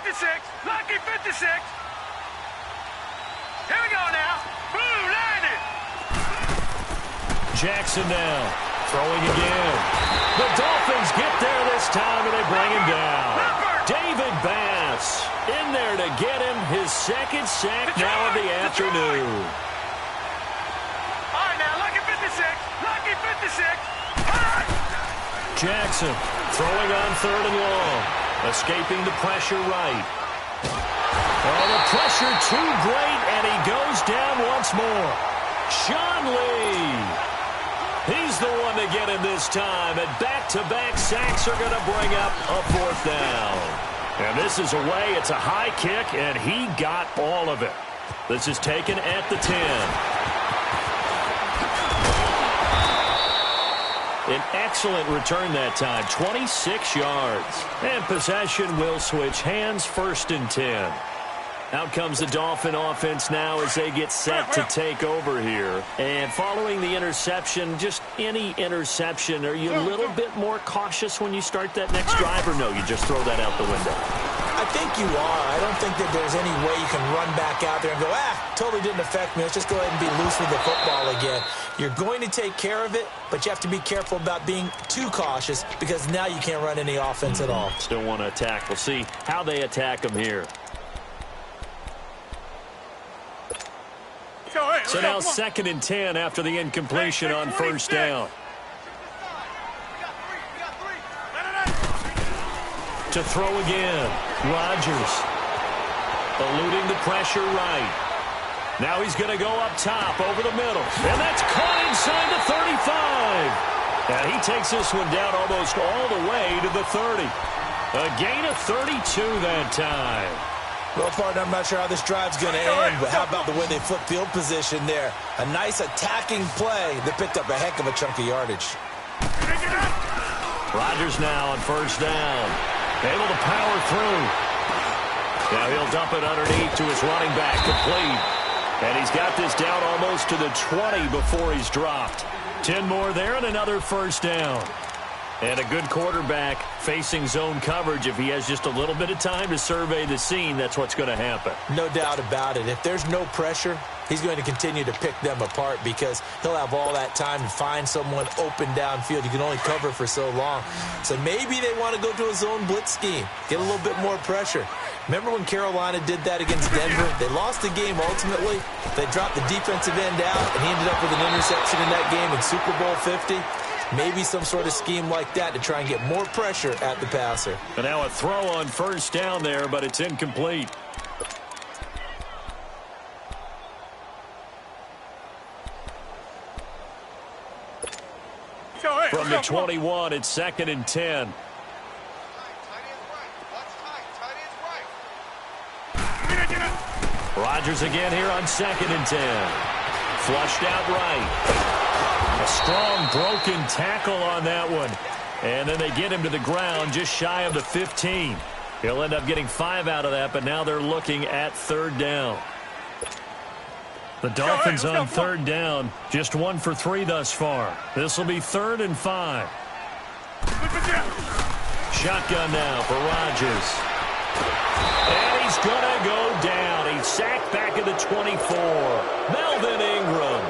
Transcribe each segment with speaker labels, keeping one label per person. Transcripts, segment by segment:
Speaker 1: 56. Lucky 56. Here we go now. Boom, landed.
Speaker 2: Jackson now. Throwing again. The Dolphins get there this time, and they bring him down. David Bass in there to get him his second sack now of the afternoon.
Speaker 1: All right, now, lucky 56. Lucky 56.
Speaker 2: Jackson throwing on 3rd and long. Escaping the pressure right. Oh, the pressure too great, and he goes down once more. Sean Lee. He's the one to get him this time, and back-to-back sacks are going to bring up a 4th down. And this is away. It's a high kick, and he got all of it. This is taken at the 10. An excellent return that time, 26 yards. And possession will switch hands, 1st and 10. Out comes the Dolphin offense now as they get set to take over here. And following the interception, just any interception, are you a little bit more cautious when you start that next drive, or no, you just throw that out the window?
Speaker 3: I think you are. I don't think that there's any way you can run back out there and go, totally didn't affect me. Let's just go ahead and be loose with the football again. You're going to take care of it, but you have to be careful about being too cautious because now you can't run any offense at all.
Speaker 2: Still want to attack. We'll see how they attack them here. So now 2nd and 10 after the incompletion on 1st down. To throw again. Rodgers. Eluding the pressure right. Now he's going to go up top over the middle. And that's caught inside the 35. And he takes this one down almost all the way to the 30. A gain of 32 that time.
Speaker 3: Well, partner, I'm not sure how this drive's going to end, but how about the way they flip field position there? A nice attacking play that picked up a heck of a chunk of yardage.
Speaker 2: Rodgers now on 1st down. Able to power through. Now he'll dump it underneath to his running back, complete. And he's got this down almost to the 20 before he's dropped. 10 more there and another 1st down. And a good quarterback facing zone coverage. If he has just a little bit of time to survey the scene, that's what's going to happen.
Speaker 3: No doubt about it. If there's no pressure, he's going to continue to pick them apart because he'll have all that time to find someone open downfield. You can only cover for so long. So maybe they want to go to a zone blitz scheme, get a little bit more pressure. Remember when Carolina did that against Denver? They lost the game ultimately. They dropped the defensive end out, and he ended up with an interception in that game in Super Bowl 50. Maybe some sort of scheme like that to try and get more pressure at the passer.
Speaker 2: And now a throw on 1st down there, but it's incomplete. From the 21, it's 2nd and 10. Rodgers again here on 2nd and 10. Flushed out right. A strong broken tackle on that one. And then they get him to the ground just shy of the 15. He'll end up getting 5 out of that, but now they're looking at 3rd down. The Dolphins on 3rd down, just 1 for 3 thus far. This will be 3rd and 5. Shotgun now for Rodgers. And he's going to go down. He's sacked back at the 24. Melvin Ingram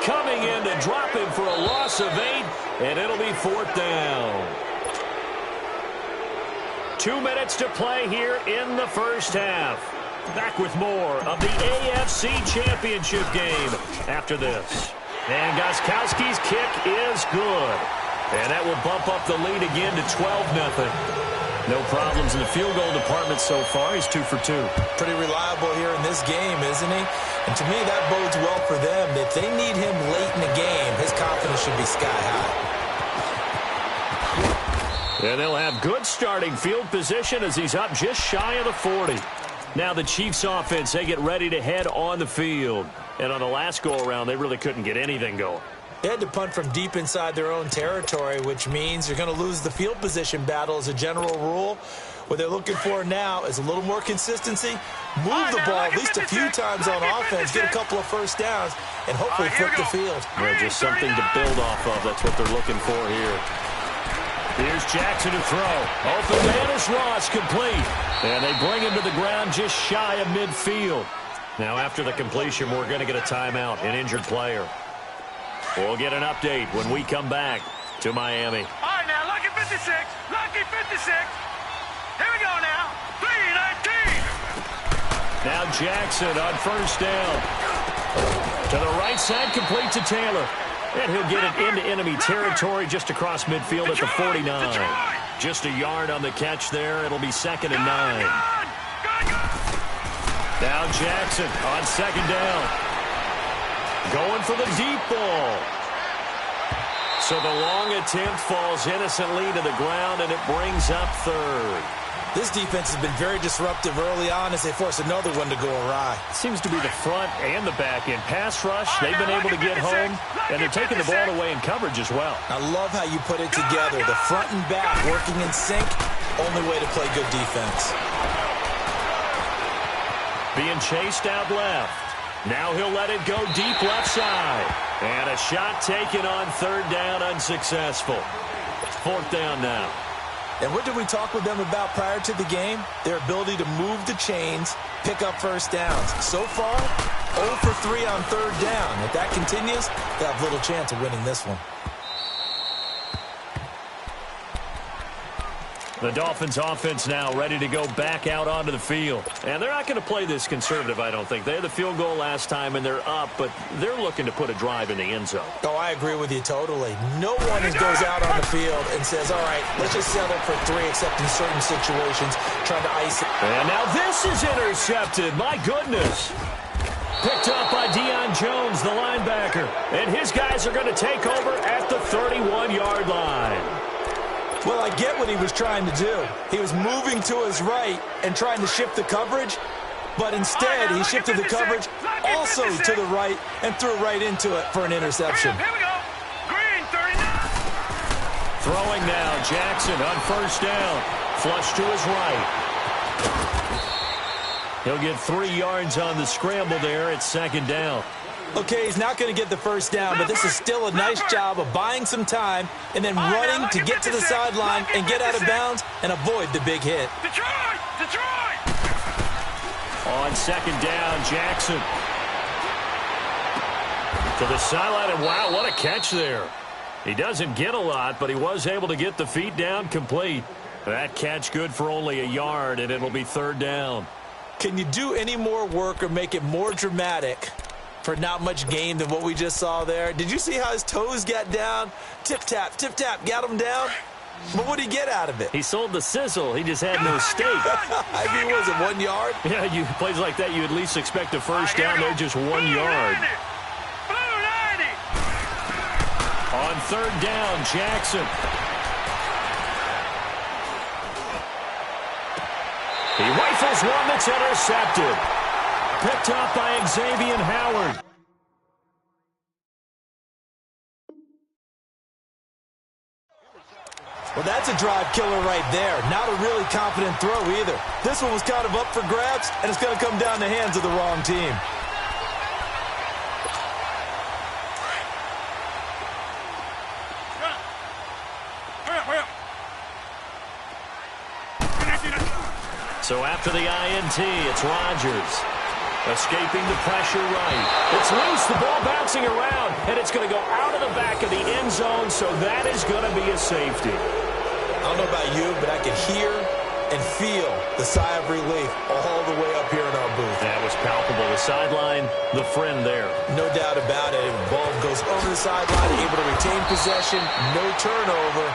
Speaker 2: coming in to drop him for a loss of 8, and it'll be 4th down. 2 minutes to play here in the 1st half. Back with more of the AFC Championship game after this. And Gostkowski's kick is good. And that will bump up the lead again to 12-0. No problems in the field goal department so far. He's 2 for 2.
Speaker 3: Pretty reliable here in this game, isn't he? And to me, that bodes well for them. If they need him late in the game, his confidence should be sky high.
Speaker 2: And they'll have good starting field position as he's up just shy of the 40. Now the Chiefs offense, they get ready to head on the field. And on the last go-around, they really couldn't get anything going.
Speaker 3: They had to punt from deep inside their own territory, which means you're going to lose the field position battle as a general rule. What they're looking for now is a little more consistency, move the ball at least a few times on offense, get a couple of 1st downs, and hopefully flip the field.
Speaker 2: Just something to build off of. That's what they're looking for here. Here's Jackson to throw. Open man is lost, complete. And they bring him to the ground just shy of midfield. Now, after the completion, we're going to get a timeout, an injured player. We'll get an update when we come back to Miami.
Speaker 1: All right, now, lucky 56. Lucky 56. Here we go now. 319.
Speaker 2: Now Jackson on first down. To the right side, complete to Taylor. And he'll get it into enemy territory just across midfield at the 49. Just a yard on the catch there. It'll be 2nd and 9. Now Jackson on 2nd down. Going for the deep ball. So the long attempt falls innocently to the ground, and it brings up 3rd.
Speaker 3: This defense has been very disruptive early on as they force another one to go awry.
Speaker 2: Seems to be the front and the back end. Pass rush, they've been able to get home, and they're taking the ball away in coverage as well.
Speaker 3: I love how you put it together. The front and back working in sync, only way to play good defense. Being chased out left. Now he'll let it go deep left side. And a shot taken on 3rd down, unsuccessful. 4th down now. And what did we talk with them about prior to the game? Their ability to move the chains, pick up first downs. So far, 0 for 3 on 3rd down. If that continues, they'll have little chance of winning this one.
Speaker 2: The Dolphins offense now ready to go back out onto the field. And they're not going to play this conservative, I don't think. They had the field goal last time, and they're up, but they're looking to put a drive in the end zone.
Speaker 3: Oh, I agree with you totally. No one goes out on the field and says, all right, let's just settle for 3, except in certain situations, trying to ice it.
Speaker 2: And now this is intercepted. My goodness. Picked up by Deion Jones, the linebacker. And his guys are going to take over at the 31-yard line.
Speaker 3: Well, I get what he was trying to do. He was moving to his right and trying to shift the coverage, but instead he shifted the coverage also to the right and threw right into it for an interception.
Speaker 1: Here we go. Green 39.
Speaker 2: Throwing now, Jackson on first down. Flush to his right. He'll get 3 yards on the scramble there at 2nd down.
Speaker 3: Okay, he's not going to get the first down, but this is still a nice job of buying some time and then running to get to the sideline and get out of bounds and avoid the big hit.
Speaker 1: Detroit! Detroit!
Speaker 2: On 2nd down, Jackson. To the sideline, and wow, what a catch there. He doesn't get a lot, but he was able to get the feet down complete. That catch good for only a yard, and it'll be 3rd down.
Speaker 3: Can you do any more work or make it more dramatic for not much gain than what we just saw there? Did you see how his toes got down? Tip-tap, got him down. But what did he get out of it?
Speaker 2: He sold the sizzle. He just had no steak.
Speaker 3: I mean, was it 1 yard?
Speaker 2: Yeah, you plays like that, you at least expect a first down. They're just 1 yard.
Speaker 1: Blue 90.
Speaker 2: On 3rd down, Jackson. He rifles one that's intercepted. Picked up by Xavier Howard.
Speaker 3: Well, that's a drive killer right there. Not a really confident throw either. This one was kind of up for grabs, and it's going to come down the hands of the wrong team.
Speaker 2: So after the INT, it's Rodgers. Escaping the pressure right. It's loose, the ball bouncing around, and it's going to go out of the back of the end zone, so that is going to be a safety.
Speaker 3: I don't know about you, but I can hear and feel the sigh of relief all the way up here in our booth.
Speaker 2: That was palpable. The sideline, the friend there.
Speaker 3: No doubt about it. The ball goes over the sideline, able to retain possession, no turnover.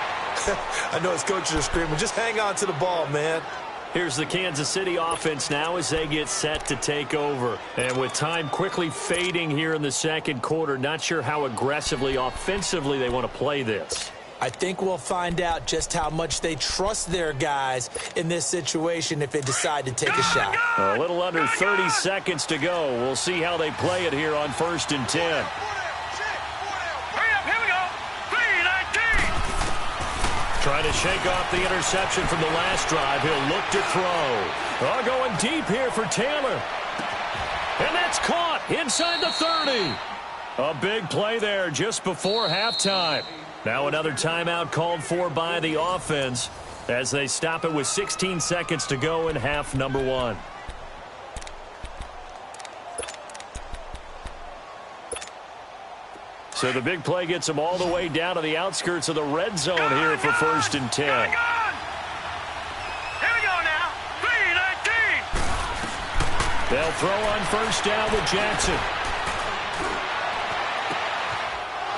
Speaker 3: I know his coaches are screaming, just hang on to the ball, man.
Speaker 2: Here's the Kansas City offense now as they get set to take over. And with time quickly fading here in the 2nd quarter, not sure how aggressively, offensively they want to play this.
Speaker 3: I think we'll find out just how much they trust their guys in this situation if they decide to take a shot.
Speaker 2: A little under 30 seconds to go. We'll see how they play it here on 1st and 10.
Speaker 1: Hurry up, here we go. 319.
Speaker 2: Trying to shake off the interception from the last drive. He'll look to throw. Oh, going deep here for Taylor. And that's caught inside the 30. A big play there just before halftime. Now another timeout called for by the offense as they stop it with 16 seconds to go in half number one. So the big play gets them all the way down to the outskirts of the red zone here for 1st and 10.
Speaker 1: Here we go now. 3-19.
Speaker 2: They'll throw on 1st down with Jackson.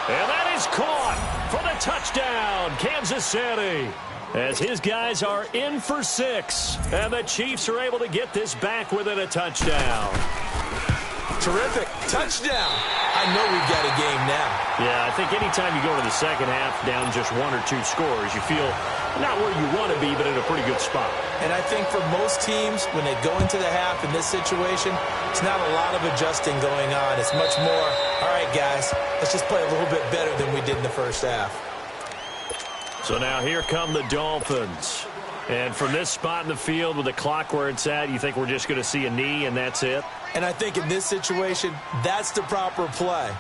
Speaker 2: And that is caught for the touchdown, Kansas City. As his guys are in for 6. And the Chiefs are able to get this back within a touchdown.
Speaker 3: Terrific. Touchdown. I know we've got a game now.
Speaker 2: Yeah, I think anytime you go to the second half down just 1 or 2 scores, you feel not where you want to be, but in a pretty good spot.
Speaker 3: And I think for most teams, when they go into the half in this situation, it's not a lot of adjusting going on. It's much more, all right, guys, let's just play a little bit better than we did in the first half.
Speaker 2: So now here come the Dolphins. And from this spot in the field with the clock where it's at, you think we're just going to see a knee and that's it?
Speaker 3: And I think in this situation, that's the proper play.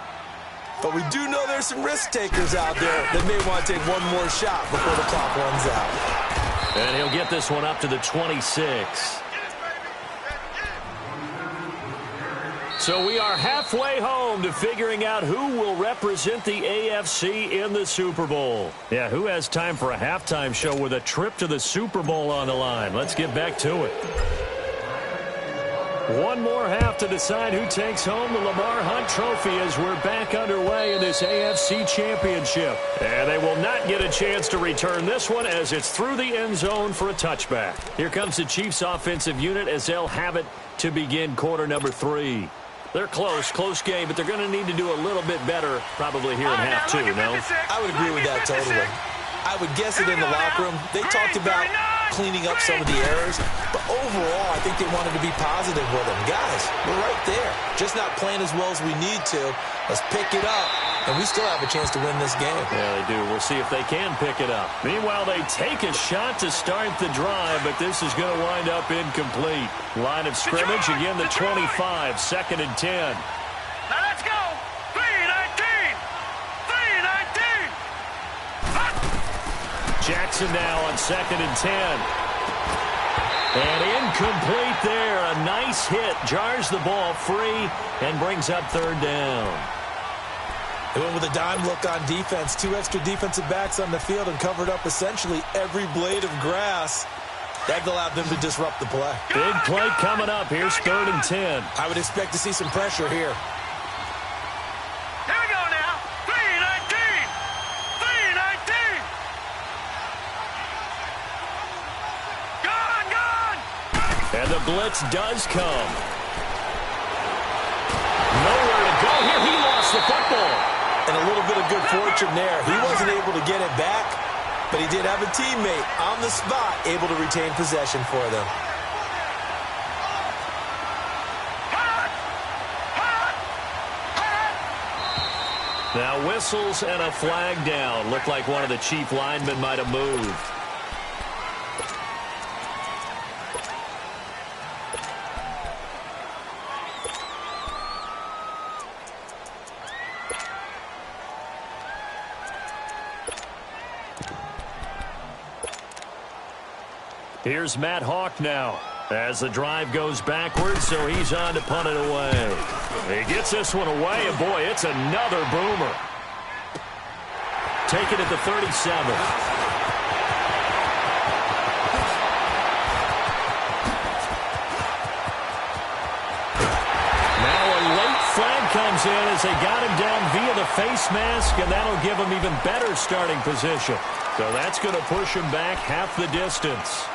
Speaker 3: But we do know there's some risk takers out there that may want to take one more shot before the clock runs out.
Speaker 2: And he'll get this one up to the 26. So we are halfway home to figuring out who will represent the AFC in the Super Bowl. Yeah, who has time for a halftime show with a trip to the Super Bowl on the line? Let's get back to it. One more half to decide who takes home the Lamar Hunt Trophy as we're back underway in this AFC Championship. And they will not get a chance to return this one as it's through the end zone for a touchback. Here comes the Chiefs offensive unit as they'll have it to begin quarter number 3. They're close game, but they're going to need to do a little bit better probably here in half 2, no?
Speaker 3: I would agree with that totally. I would guess it in the locker room. They talked about cleaning up some of the errors, but overall, I think they wanted to be positive with them. Guys, we're right there. Just not playing as well as we need to. Let's pick it up, and we still have a chance to win this game.
Speaker 2: Yeah, they do. We'll see if they can pick it up. Meanwhile, they take a shot to start the drive, but this is going to wind up incomplete. Line of scrimmage, again, the 25, 2nd and 10.
Speaker 1: Now let's go. 3-19. 3-19.
Speaker 2: Jackson now on 2nd and 10. And incomplete there. A nice hit. Jars the ball free and brings up 3rd down.
Speaker 3: They went with a dime look on defense. 2 extra defensive backs on the field and covered up essentially every blade of grass. That allowed them to disrupt the play.
Speaker 2: Big play coming up. Here's 3rd and 10.
Speaker 3: I would expect to see some pressure here.
Speaker 1: Here we go now. 3-19. 3-19. Gone.
Speaker 2: And the blitz does come. Nowhere to go here. He lost the football.
Speaker 3: And a little bit of good fortune there. He wasn't able to get it back, but he did have a teammate on the spot able to retain possession for them.
Speaker 2: Now whistles and a flag down. Looked like one of the Chief linemen might have moved. Here's Matt Hawk now as the drive goes backwards, so he's on to punt it away. He gets this one away, and boy, it's another boomer. Taken at the 37. Now a late flag comes in as they got him down via the face mask, and that'll give him even better starting position. So that's going to push him back half the distance.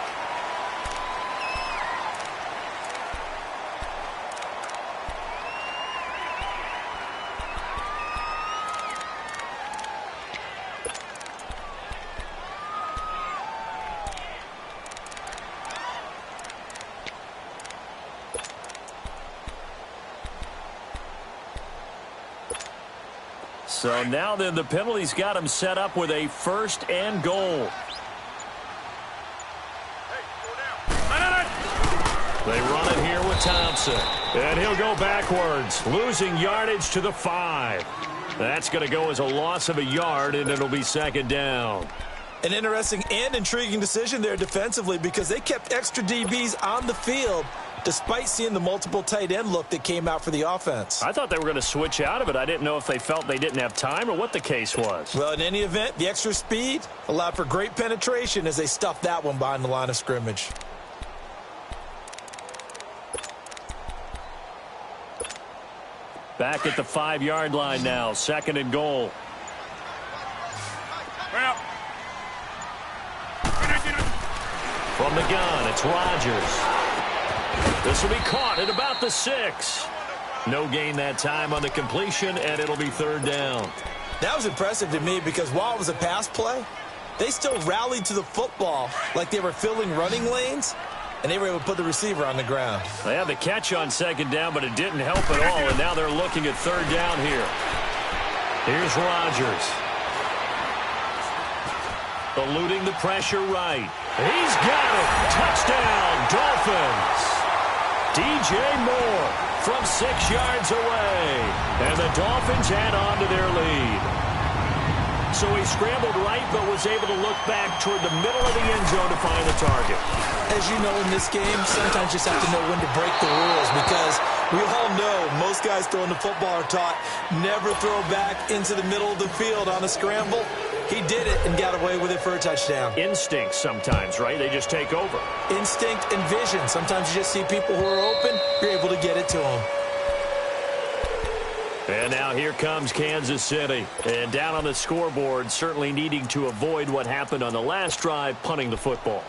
Speaker 2: So now then the penalty's got him set up with a 1st and goal. They run it here with Thompson. And he'll go backwards, losing yardage to the 5. That's going to go as a loss of a yard, and it'll be second down.
Speaker 3: An interesting and intriguing decision there defensively because they kept extra DBs on the field despite seeing the multiple tight end look that came out for the offense.
Speaker 2: I thought they were going to switch out of it. I didn't know if they felt they didn't have time or what the case was.
Speaker 3: Well, in any event, the extra speed allowed for great penetration as they stuffed that one behind the line of scrimmage.
Speaker 2: Back at the 5-yard line now, second and goal. From the gun, it's Rodgers. This will be caught at about the 6. No gain that time on the completion, and it'll be third down.
Speaker 3: That was impressive to me because while it was a pass play, they still rallied to the football like they were filling running lanes, and they were able to put the receiver on the ground.
Speaker 2: They had the catch on second down, but it didn't help at all, and now they're looking at third down here. Here's Rodgers. Eluding the pressure right. He's got it. Touchdown, Dolphins. DJ Moore from 6 yards away. And the Dolphins add on to their lead. So he scrambled right, but was able to look back toward the middle of the end zone to find the target.
Speaker 3: As you know, in this game, sometimes you just have to know when to break the rules because we all know most guys throwing the football are taught never throw back into the middle of the field on a scramble. He did it and got away with it for a touchdown.
Speaker 2: Instinct sometimes, right? They just take over.
Speaker 3: Instinct and vision. Sometimes you just see people who are open, you're able to get it to them.
Speaker 2: And now here comes Kansas City. And down on the scoreboard, certainly needing to avoid what happened on the last drive, punting the football.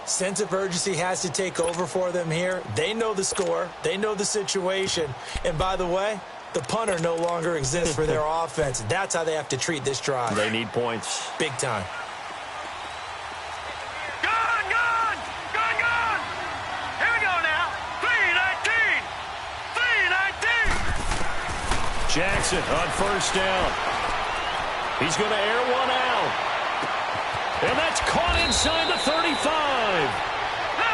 Speaker 3: Sense of urgency has to take over for them here. They know the score. They know the situation. And by the way, the punter no longer exists for their offense. That's how they have to treat this drive.
Speaker 2: They need points.
Speaker 3: Big time.
Speaker 1: Gone, gone, gone, gone. Here we go now. 3-19. 3-19.
Speaker 2: Jackson on first down. He's going to air one out. And that's caught inside the 35.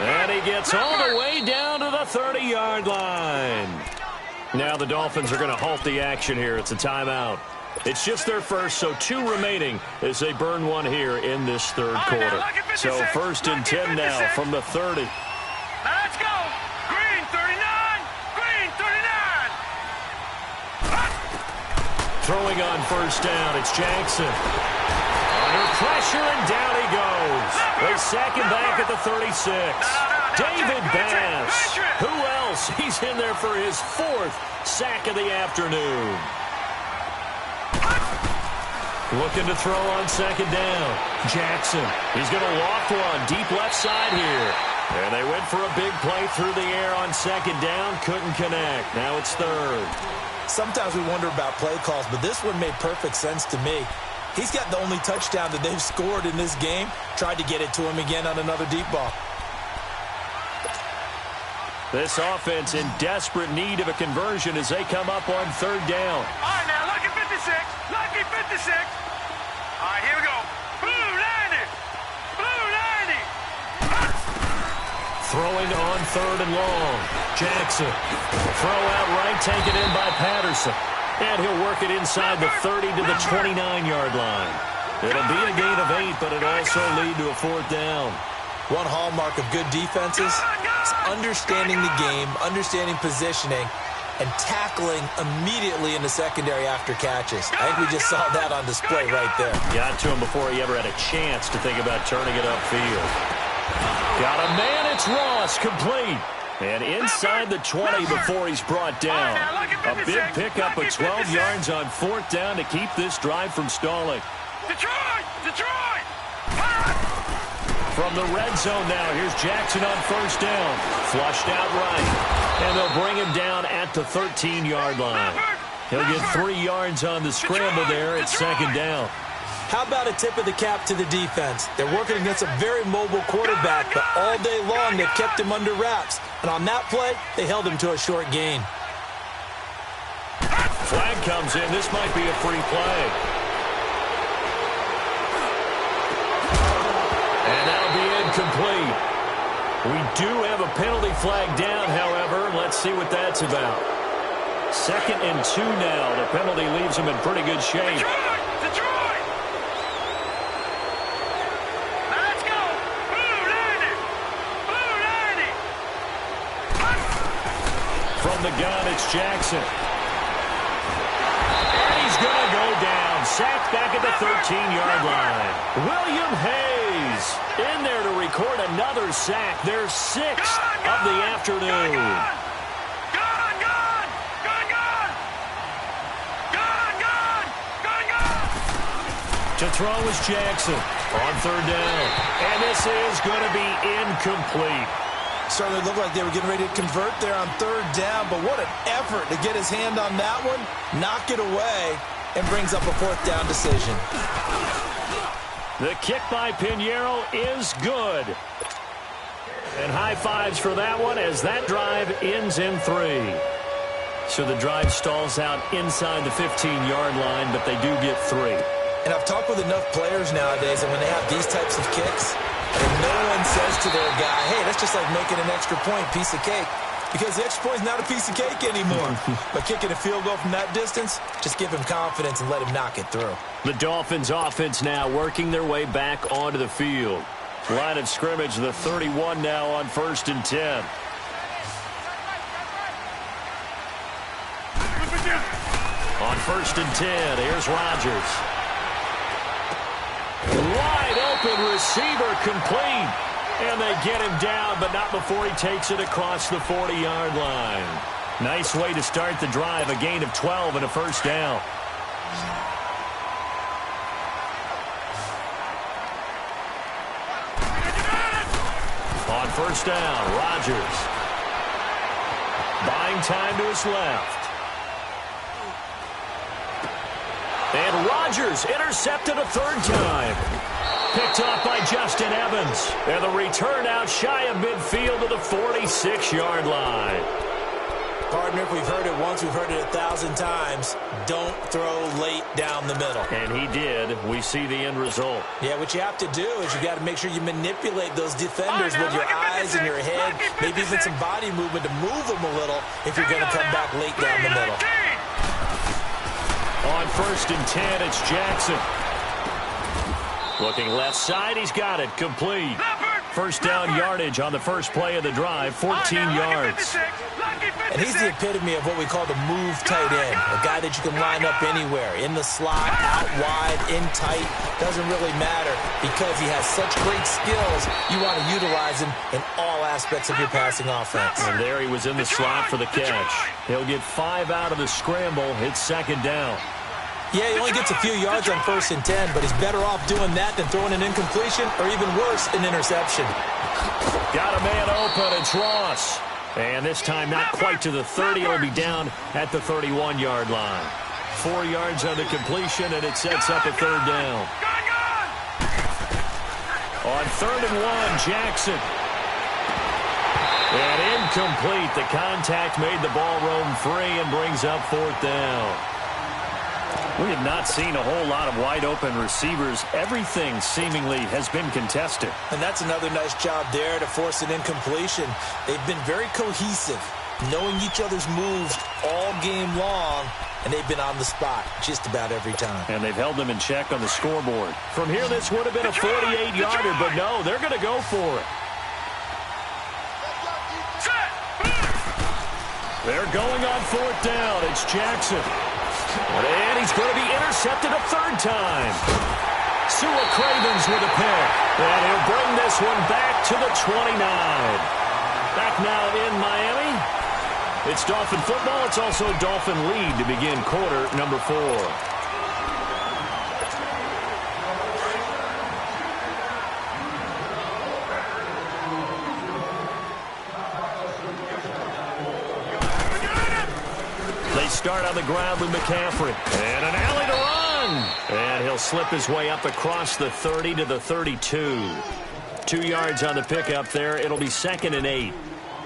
Speaker 2: And he gets all the way down to the 30-yard line. Now the Dolphins are going to halt the action here. It's a timeout. It's just their first, so 2 remaining as they burn one here in this third quarter. So first and 10 now from the 30.
Speaker 1: Now let's go. Green 39. Green 39.
Speaker 2: Throwing on first down, it's Jackson. Under pressure, and down he goes. They sack him back at the 36. David Bass. Who else? He's in there for his 4th sack of the afternoon. Looking to throw on second down. Jackson. He's going to loft one deep left side here. And they went for a big play through the air on second down. Couldn't connect. Now it's third.
Speaker 3: Sometimes we wonder about play calls, but this one made perfect sense to me. He's got the only touchdown that they've scored in this game. Tried to get it to him again on another deep ball.
Speaker 2: This offense in desperate need of a conversion as they come up on third down.
Speaker 1: All right, now, lucky 56. Lucky 56. All right, here we go. Blue 90. Blue 90.
Speaker 2: Throwing on third and long. Jackson. Throw out right, taken in by Patterson. And he'll work it inside the 30 to the 29-yard line. It'll be a gain of 8, but it'll also lead to a 4th down.
Speaker 3: One hallmark of good defenses is understanding the game, understanding positioning, and tackling immediately in the secondary after catches. I think we just saw that on display right there.
Speaker 2: Got to him before he ever had a chance to think about turning it upfield. Got a man, it's Ross, complete. And inside the 20 before he's brought down. A big pickup of 12 yards on 4th down to keep this drive from stalling.
Speaker 1: Detroit! Detroit!
Speaker 2: From the red zone now, here's Jackson on first down. Flushed out right. And they'll bring him down at the 13-yard line. He'll get 3 yards on the scramble there at second down.
Speaker 3: How about a tip of the cap to the defense? They're working against a very mobile quarterback, but all day long they've kept him under wraps. And on that play, they held him to a short gain.
Speaker 2: Flag comes in. This might be a free play. And that'll be incomplete. We do have a penalty flag down, however. Let's see what that's about. 2nd and 2 now. The penalty leaves them in pretty good shape.
Speaker 1: Detroit! Let's go! Blue landing! Blue landing!
Speaker 2: From the gun, it's Jackson. And he's going to go down. Sacked back at the 13-yard line. William Hayes in there to record another sack. Their 6th of the afternoon. To throw is Jackson on 3rd down. And this is going to be incomplete.
Speaker 3: Certainly looked like they were getting ready to convert there on 3rd down, but what an effort to get his hand on that one, knock it away, and brings up a 4th down decision.
Speaker 2: The kick by Pinheiro is good. And high fives for that one as that drive ends in 3. So the drive stalls out inside the 15-yard line, but they do get 3.
Speaker 3: And I've talked with enough players nowadays, and when they have these types of kicks, and no one says to their guy, hey, that's just like making an extra point, piece of cake. Because the extra point is not a piece of cake anymore. But kicking a field goal from that distance, just give him confidence and let him knock it through.
Speaker 2: The Dolphins offense now working their way back onto the field. Line of scrimmage, the 31 now on 1st and 10. On 1st and 10, here's Rodgers. Wide open receiver complete. And they get him down, but not before he takes it across the 40-yard line. Nice way to start the drive, a gain of 12 and a 1st down. On 1st down, Rodgers. Buying time to his left. And Rodgers intercepted a 3rd time. Picked off by Justin Evans. And the return out shy of midfield to the 46-yard line.
Speaker 3: Partner, if we've heard it once, we've heard it 1,000 times. Don't throw late down the middle.
Speaker 2: And he did. We see the end result.
Speaker 3: Yeah, what you have to do is you got to make sure you manipulate those defenders with your eyes and your head, maybe even some body movement to move them a little if you're going to come back late down the middle.
Speaker 2: On 1st and 10, it's Jackson. Looking left side, he's got it. Complete. 1st down yardage on the first play of the drive, 14 yards.
Speaker 3: And he's the epitome of what we call the move tight end, a guy that you can line up anywhere, in the slot, out wide, in tight, doesn't really matter because he has such great skills. You want to utilize him in all aspects of your passing offense.
Speaker 2: And there he was in the slot for the catch. He'll get 5 out of the scramble. It's 2nd down.
Speaker 3: Yeah, he only gets a few yards on 1st and 10, but he's better off doing that than throwing an incompletion or even worse, an interception.
Speaker 2: Got a man open. It's Ross. And this time not quite to the 30. It'll be down at the 31-yard line. 4 yards on the completion, and it sets up a 3rd down. On 3rd and 1, Jackson. And incomplete. The contact made the ball roam free and brings up 4th down. We have not seen a whole lot of wide-open receivers. Everything seemingly has been contested.
Speaker 3: And that's another nice job there to force an incompletion. They've been very cohesive, knowing each other's moves all game long, and they've been on the spot just about every time.
Speaker 2: And they've held them in check on the scoreboard. From here, this would have been a 48-yarder, but no, they're going to go for it. They're going on 4th down. It's Jackson. And he's going to be intercepted a 3rd time. Sua Cravens with a pick. And he'll bring this one back to the 29. Back now in Miami. It's Dolphin football. It's also Dolphin lead to begin quarter number 4. Start on the ground with McCaffrey. And an alley to run. And he'll slip his way up across the 30 to the 32. 2 yards on the pickup there. It'll be 2nd and 8.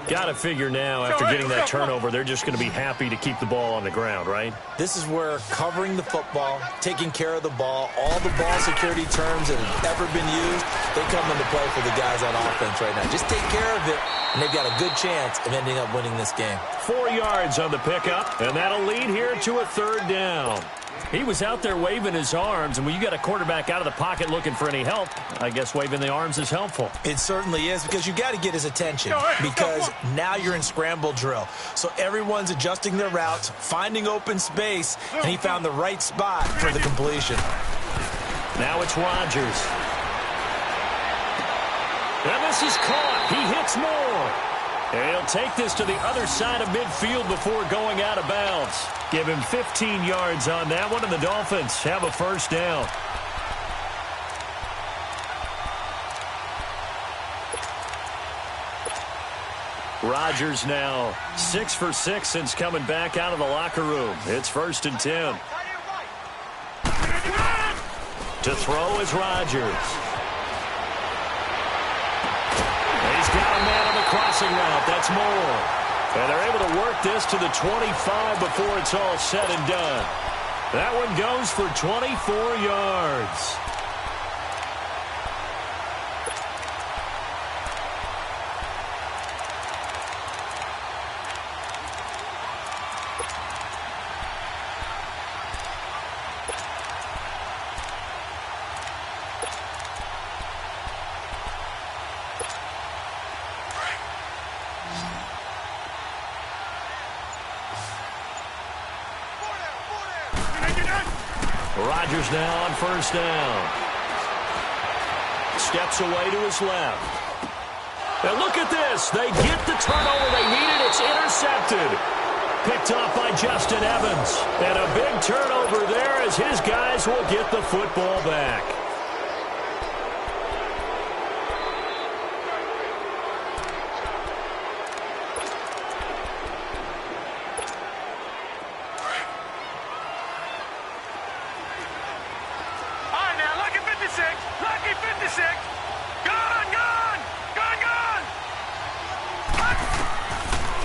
Speaker 2: Got to figure now, after getting that turnover, they're just going to be happy to keep the ball on the ground, right?
Speaker 3: This is where covering the football, taking care of the ball, all the ball security terms that have ever been used, they come into play for the guys on offense right now. Just take care of it, and they've got a good chance of ending up winning this game.
Speaker 2: 4 yards on the pickup, and that'll lead here to a third down. He was out there waving his arms, and when you got a quarterback out of the pocket looking for any help, I guess waving the arms is helpful.
Speaker 3: It certainly is, because you got to get his attention, because now you're in scramble drill. So everyone's adjusting their routes, finding open space, and he found the right spot for the completion.
Speaker 2: Now it's Rodgers. And this is caught. He hits more. And he'll take this to the other side of midfield before going out of bounds. Give him 15 yards on that one, and the Dolphins have a first down. Rodgers now 6 for 6 since coming back out of the locker room. It's 1st and 10. To throw is Rodgers. He's got a man on the crossing route. That's more. And they're able to work this to the 25 before it's all said and done. That one goes for 24 yards. Rodgers now on first down. Steps away to his left. And look at this. They get the turnover they needed. It's intercepted. Picked off by Justin Evans. And a big turnover there as his guys will get the football back.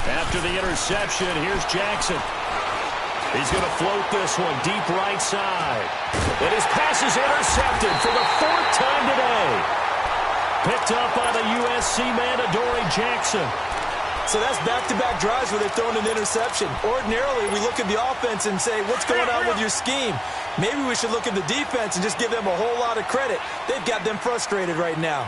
Speaker 2: After the interception, here's Jackson. He's going to float this one deep right side. And his pass is intercepted for the 4th time today. Picked up by the USC man, Adoree Jackson.
Speaker 3: So that's back-to-back drives where they've thrown an interception. Ordinarily, we look at the offense and say, what's going on with your scheme? Maybe we should look at the defense and just give them a whole lot of credit. They've got them frustrated right now.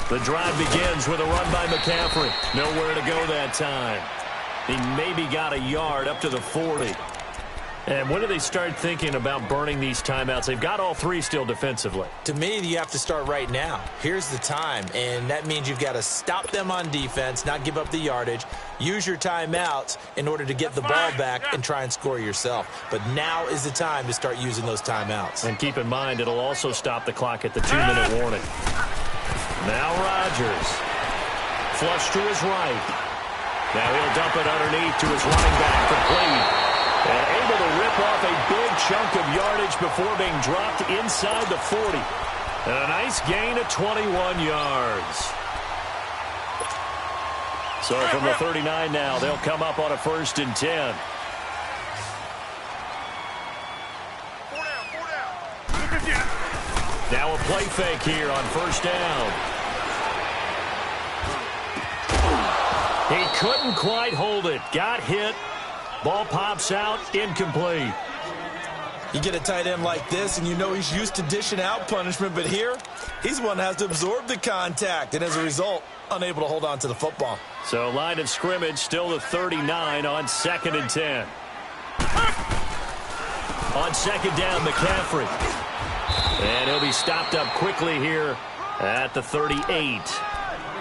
Speaker 2: The drive begins with a run by McCaffrey. Nowhere to go that time. He maybe got a yard up to the 40. And when do they start thinking about burning these timeouts? They've got all 3 still defensively.
Speaker 3: To me, you have to start right now. Here's the time, and that means you've got to stop them on defense, not give up the yardage, use your timeouts in order to get the ball back and try and score yourself. But now is the time to start using those timeouts.
Speaker 2: And keep in mind, it'll also stop the clock at the 2-minute warning. Now Rodgers. Flush to his right. Now he'll dump it underneath to his running back, complete. And able to rip off a big chunk of yardage before being dropped inside the 40. And a nice gain of 21 yards. So from the 39 now, they'll come up on a 1st and 10.
Speaker 1: 4 down.
Speaker 2: Now a play fake here on 1st down. He couldn't quite hold it. Got hit. Ball pops out, incomplete.
Speaker 3: You get a tight end like this, and you know he's used to dishing out punishment, but here, he's one that has to absorb the contact, and as a result, unable to hold on to the football.
Speaker 2: So line of scrimmage still the 39 on 2nd and 10. On 2nd down, McCaffrey. And he'll be stopped up quickly here at the 38.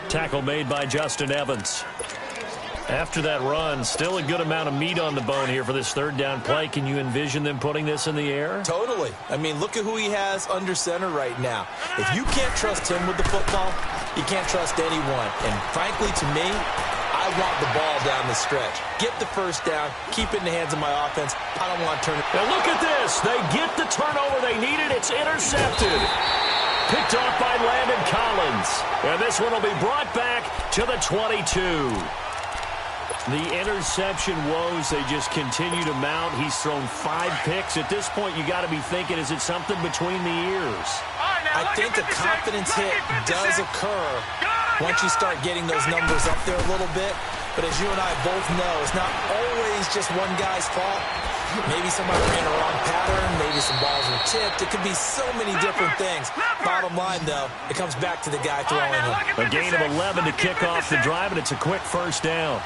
Speaker 2: Tackle made by Justin Evans. After that run, still a good amount of meat on the bone here for this 3rd down play. Can you envision them putting this in the air?
Speaker 3: Totally. I mean, look at who he has under center right now. If you can't trust him with the football, you can't trust anyone. And frankly, to me, I want the ball down the stretch. Get the 1st down, keep it in the hands of my offense. I don't want to turn it.
Speaker 2: Now look at this. They get the turnover they needed. It's intercepted. Picked off by Landon Collins. And this one will be brought back to the 22. The interception woes, they just continue to mount. He's thrown 5 picks. At this point, you got to be thinking, is it something between the ears?
Speaker 3: I think the confidence hit does occur once you start getting those numbers up there a little bit. But as you and I both know, it's not always just one guy's fault. Maybe somebody ran a wrong pattern. Maybe some balls were tipped. It could be so many different things. Bottom line, though, it comes back to the guy throwing them.
Speaker 2: A gain of 11 to kick off the drive, and it's a quick first down.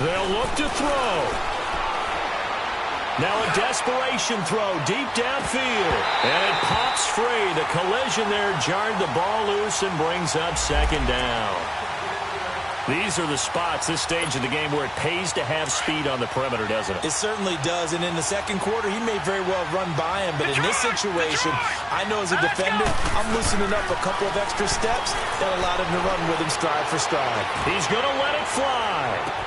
Speaker 2: They'll look to throw. Now a desperation throw deep downfield. And it pops free. The collision there jarred the ball loose and brings up second down. These are the spots, this stage of the game, where it pays to have speed on the perimeter, doesn't it?
Speaker 3: It certainly does. And in the second quarter, he may very well run by him. But in this situation, I know as a defender, I'm loosening up a couple of extra steps that allowed him to run with him stride for stride.
Speaker 2: He's going to let it fly.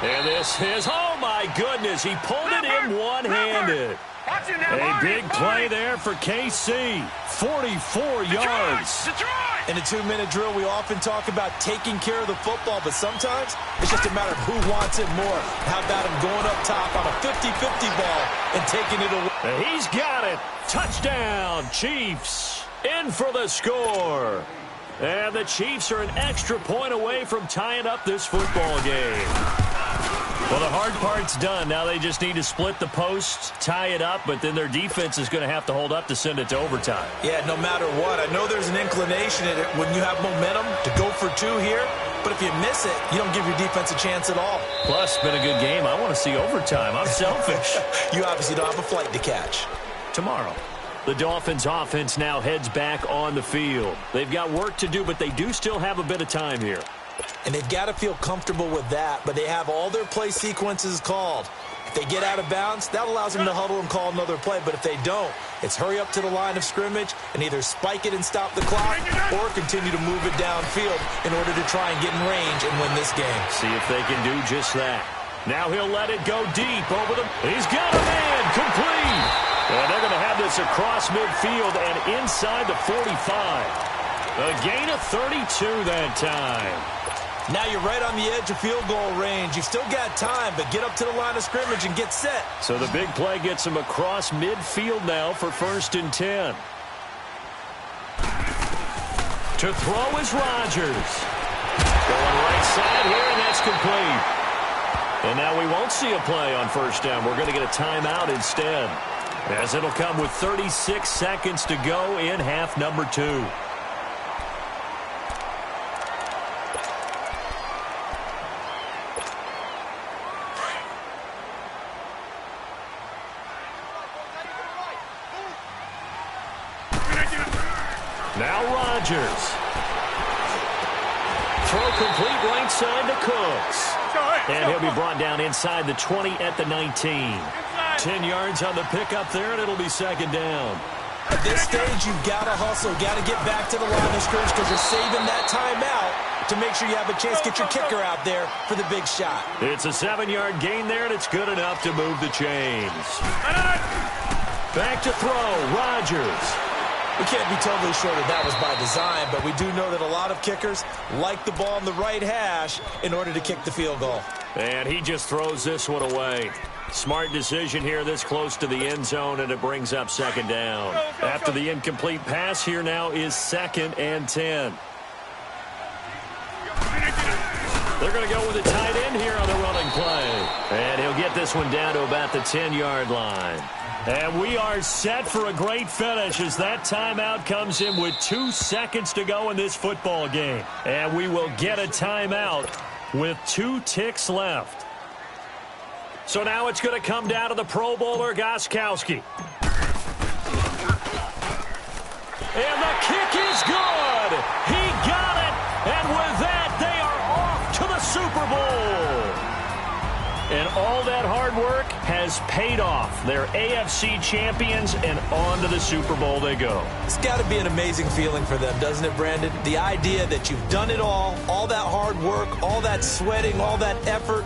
Speaker 2: And this is, oh my goodness, he pulled it in one-handed. A big play there for KC. 44 yards.
Speaker 3: In a 2-minute drill, we often talk about taking care of the football, but sometimes it's just a matter of who wants it more. How about him going up top on a 50-50 ball and taking it away?
Speaker 2: He's got it. Touchdown, Chiefs. In for the score. And the Chiefs are an extra point away from tying up this football game. Well, the hard part's done. Now they just need to split the posts, tie it up, but then their defense is going to have to hold up to send it to overtime.
Speaker 3: Yeah, no matter what. I know there's an inclination in it when you have momentum to go for 2 here, but if you miss it, you don't give your defense a chance at all.
Speaker 2: Plus, it's been a good game. I want to see overtime. I'm selfish.
Speaker 3: You obviously don't have a flight to catch.
Speaker 2: Tomorrow. The Dolphins' offense now heads back on the field. They've got work to do, but they do still have a bit of time here.
Speaker 3: And they've got to feel comfortable with that, but they have all their play sequences called. If they get out of bounds, that allows them to huddle and call another play. But if they don't, it's hurry up to the line of scrimmage and either spike it and stop the clock or continue to move it downfield in order to try and get in range and win this game.
Speaker 2: See if they can do just that. Now he'll let it go deep over the... He's got a man complete. And they're going to have this across midfield and inside the 45. A gain of 32 that time.
Speaker 3: Now you're right on the edge of field goal range. You've still got time, but get up to the line of scrimmage and get set.
Speaker 2: So the big play gets him across midfield now for 1st and 10. To throw is Rodgers. Going right side here, and that's complete. And now we won't see a play on 1st down. We're going to get a timeout instead, as it'll come with 36 seconds to go in half number 2. Now Rodgers. Throw complete right side to Cooks. And he'll be brought down inside the 20 at the 19. 10 yards on the pickup there, and it'll be 2nd down.
Speaker 3: At this stage, you've got to hustle, got to get back to the line of scrimmage because you're saving that timeout to make sure you have a chance to get your kicker out there for the big shot.
Speaker 2: It's a 7-yard gain there, and it's good enough to move the chains. Back to throw, Rodgers.
Speaker 3: We can't be totally sure that that was by design, but we do know that a lot of kickers like the ball on the right hash in order to kick the field goal.
Speaker 2: And he just throws this one away. Smart decision here this close to the end zone, and it brings up 2nd down. After the incomplete pass, here now is 2nd and 10. They're going to go with a tight end here on the running play. And he'll get this one down to about the 10-yard line. And we are set for a great finish as that timeout comes in with 2 seconds to go in this football game. And we will get a timeout with 2 ticks left. So now it's going to come down to the Pro Bowler, Gostkowski. And the kick is good. He got it. And with that, they are off to the Super Bowl. And all that hard work has paid off. They're AFC champions, and on to the Super Bowl they go.
Speaker 3: It's got to be an amazing feeling for them, doesn't it, Brandon? The idea that you've done it all that hard work, all that sweating, all that effort,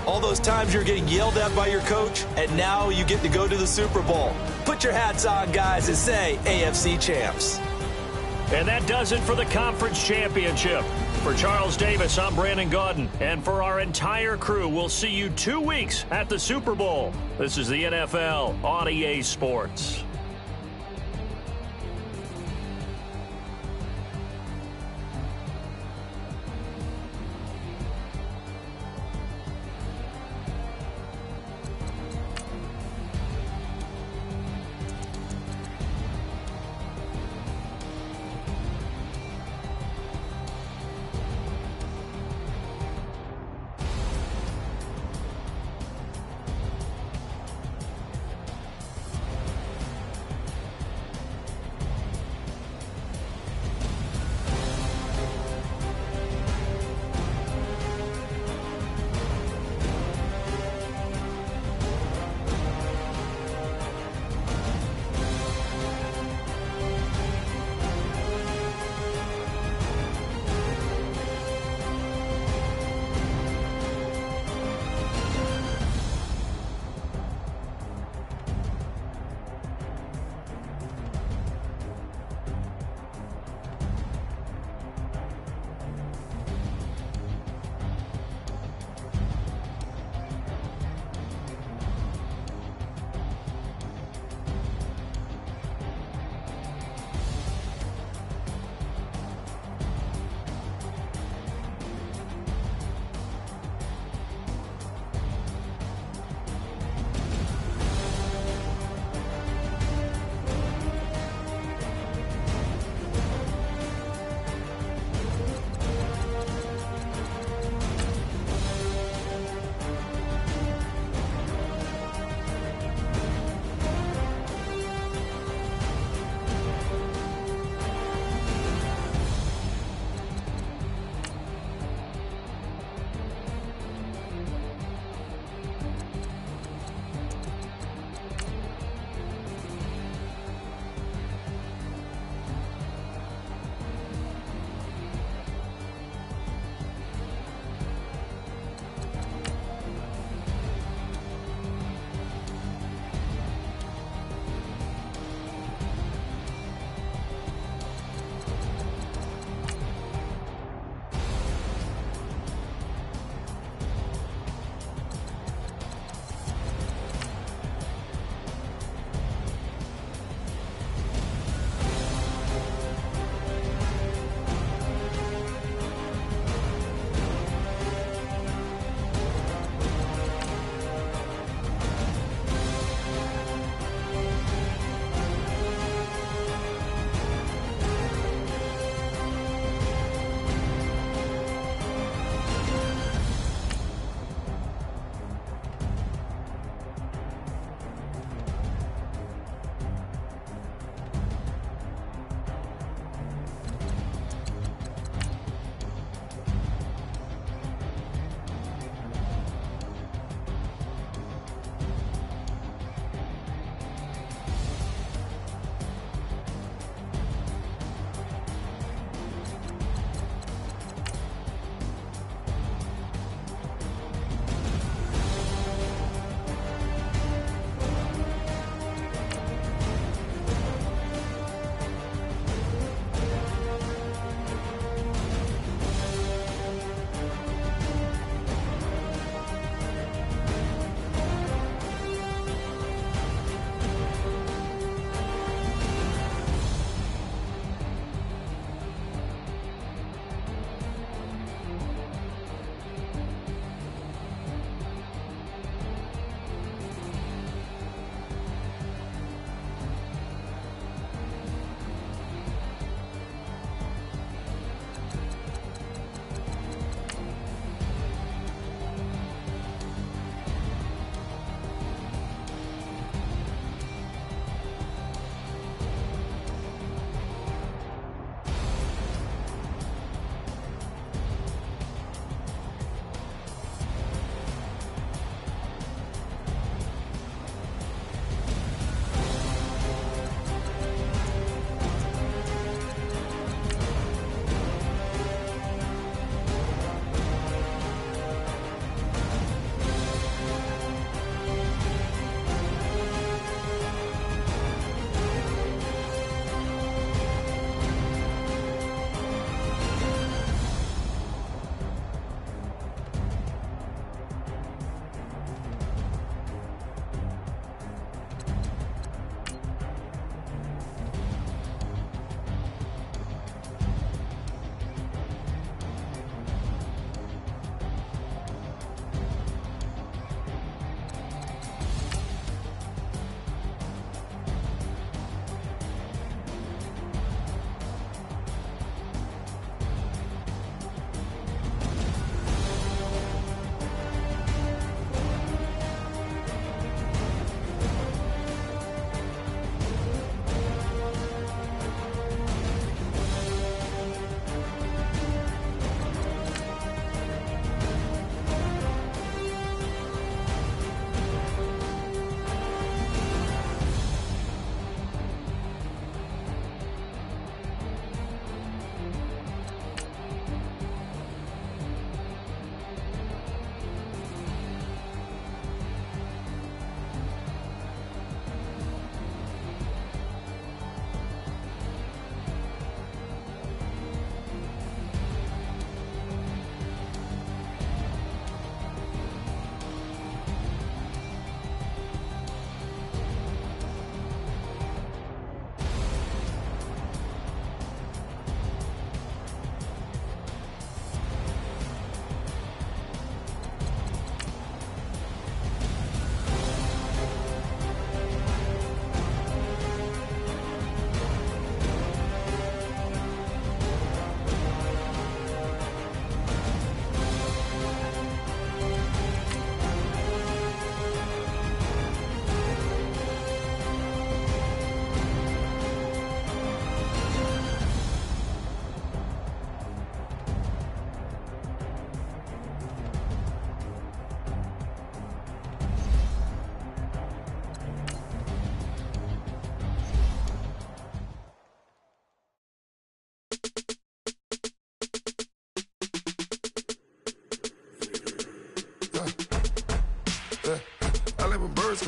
Speaker 3: All those times you're getting yelled at by your coach, and now you get to go to the Super Bowl. Put your hats on, guys, and say AFC champs.
Speaker 2: And that does it for the conference championship. For Charles Davis, I'm Brandon Gaudin. And for our entire crew, we'll see you 2 weeks at the Super Bowl. This is the NFL on EA Sports.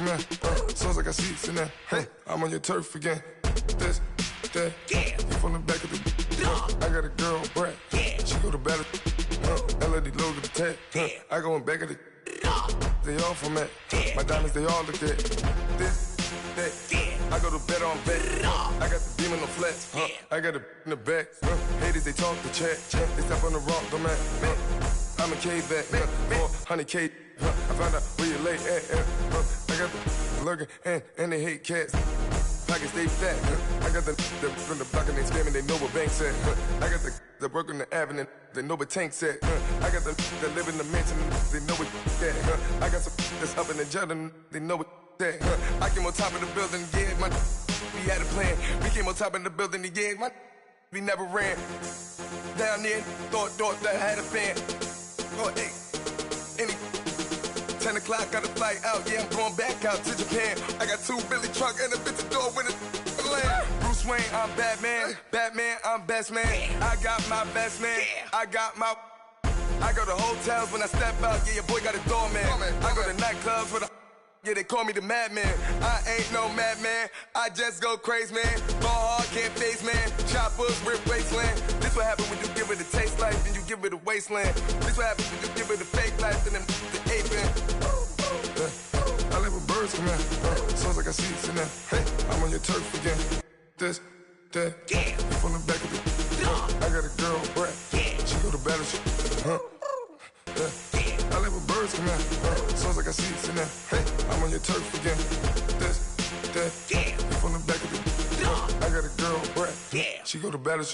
Speaker 4: man. Sounds like I seats in there. Hey, I'm on your turf again. This, that, you from the back of the. I got a girl, Brad. She go to battle. LAD low to the tech. I go in back of the. They all from that. My diamonds, they all look at. This, that. I go to bed on bed. I got the demon on flats. I got it in the back. Haters, they talk the chat. They step on the rock, don't man. I'm a K-back. 400K. I found out where you lay at. I got the lurking and they hate cats. Pockets stay fat. I got the from the block and they scamming, they know what banks at. I got the work on the avenue, they know what tanks at. I got the that live in the mansion, they know what that. I got some that's up in the jungle, they know what that. I came on top of the building, yeah, my we had a plan. We came on top of the building, yeah, my we never ran. Down there, thought that I had a fan. Oh, hey, any 10 o'clock, got a flight out, yeah, I'm going back out to Japan. I got 2 Billy truck and a bitch door with a land. Bruce Wayne, I'm Batman. Batman, I'm best man. I got my best man. I go to hotels when I step out, yeah, your boy got a doorman. I go to nightclubs with a yeah, they call me the madman. I ain't no madman, I just go crazy, man. Ball hard, can't face, man. Choppers, rip wasteland. This what happen when you give it a taste life and you give it a wasteland. This what happens when you give it a fake life and then the aping. I live with birds come in. Sounds like I seats in there. Hey, I'm on your turf again. This, that, you from the back of the. I got a girl, Brad. She go to battle. I live with birds come in. Sounds like I seats in there. Hey, I'm on your turf again. This, that, you from the back of the. I got a girl, Brad. She go to battle.